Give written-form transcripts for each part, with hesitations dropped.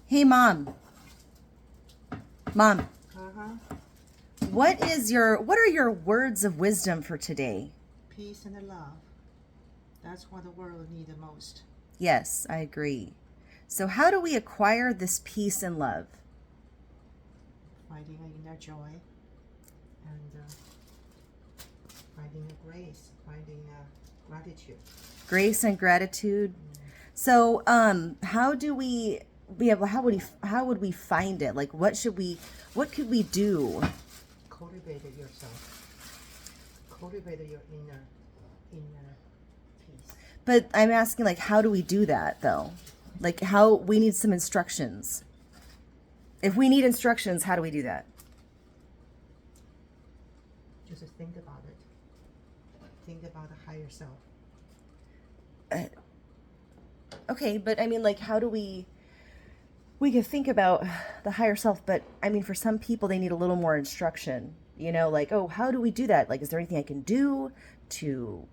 Hey, Mom. Mom, Uh-huh. what are your words of wisdom for today? Peace and love. That's what the world needs the most. Yes, I agree. So how do we acquire this peace and love? Finding an inner joy and finding a grace, finding a gratitude. Grace and gratitude. So, how do we be able, how would we find it? Like, what could we do? Cultivate it yourself. Cultivate your inner peace. But I'm asking, like, how do we do that though? Like, how we need some instructions. If we need instructions, how do we do that? Just think about it. Think about the higher self. Okay, but I mean, like, how do we can think about the higher self, but I mean, for some people, they need a little more instruction, like, oh, how do we do that? Like, is there anything I can do to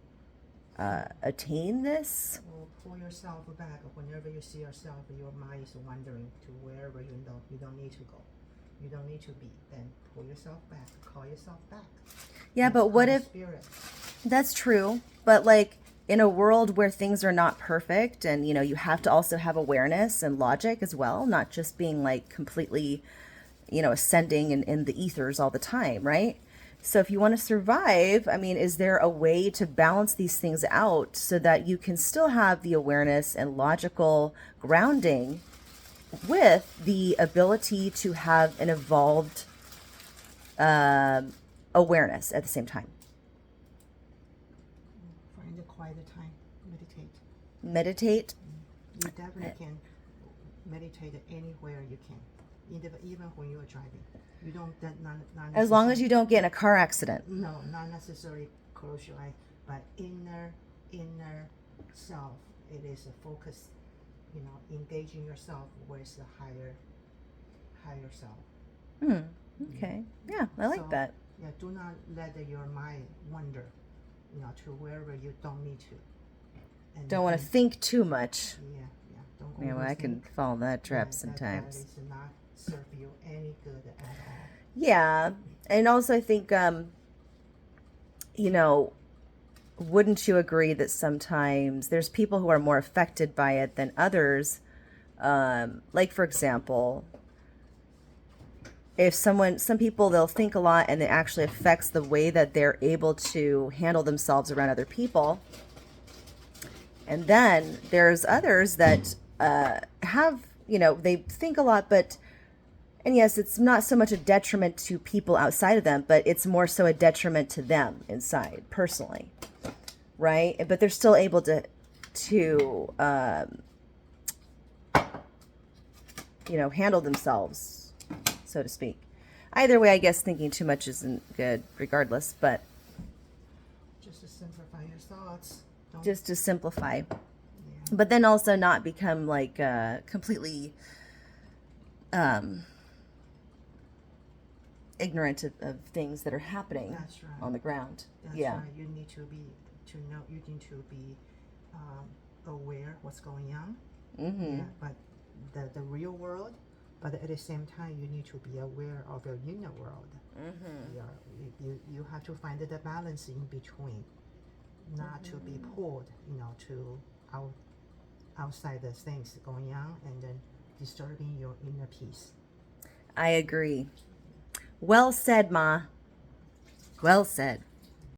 attain this? Or pull yourself back. Whenever you see yourself, your mind is wandering to wherever you don't need to go. You don't need to be. Then pull yourself back. Call yourself back. Yeah, That's but what our if spirit. that's true? But like in a world where things are not perfect and you have to also have awareness and logic as well, not just being like completely, ascending in the ethers all the time, right? So if you want to survive, I mean, is there a way to balance these things out so that you can still have the awareness and logical grounding with the ability to have an evolved awareness at the same time? Find a quiet time. Meditate. Meditate. You definitely can meditate anywhere you can, even when you're driving. You don't not As long as you don't get in a car accident. no, not necessarily close your eye, but inner self. It is a focus. Engaging yourself with the higher self. Okay. Yeah, I like So, that. Yeah, do not let your mind wander, to wherever you don't need to. And Don't want to think too much. Yeah. Don't Yeah, well, I can overthink. fall in that trap That sometimes. is not serve you any good at all. Yeah. And also, I think, you know, wouldn't you agree that sometimes there's people who are more affected by it than others? Like, for example, if some people, they'll think a lot and it actually affects the way that they're able to handle themselves around other people. And then there's others that have, they think a lot, and yes, it's not so much a detriment to people outside of them, but it's more so a detriment to them inside, personally, right? But they're still able to handle themselves, so to speak. Either way, I guess thinking too much isn't good, regardless. But Just to simplify your thoughts. Don't, just to simplify, yeah. but then also not become like completely ignorant of things that are happening That's right. on the ground. That's Yeah. right. You need to know. You need to be aware what's going on. Mm-hmm. Yeah, but the real world. But at the same time, you need to be aware of your inner world. Mm-hmm. You have to find the balance in between, not to be pulled, to outside the things going on and then disturbing your inner peace. I agree. Well said, Ma. Well said.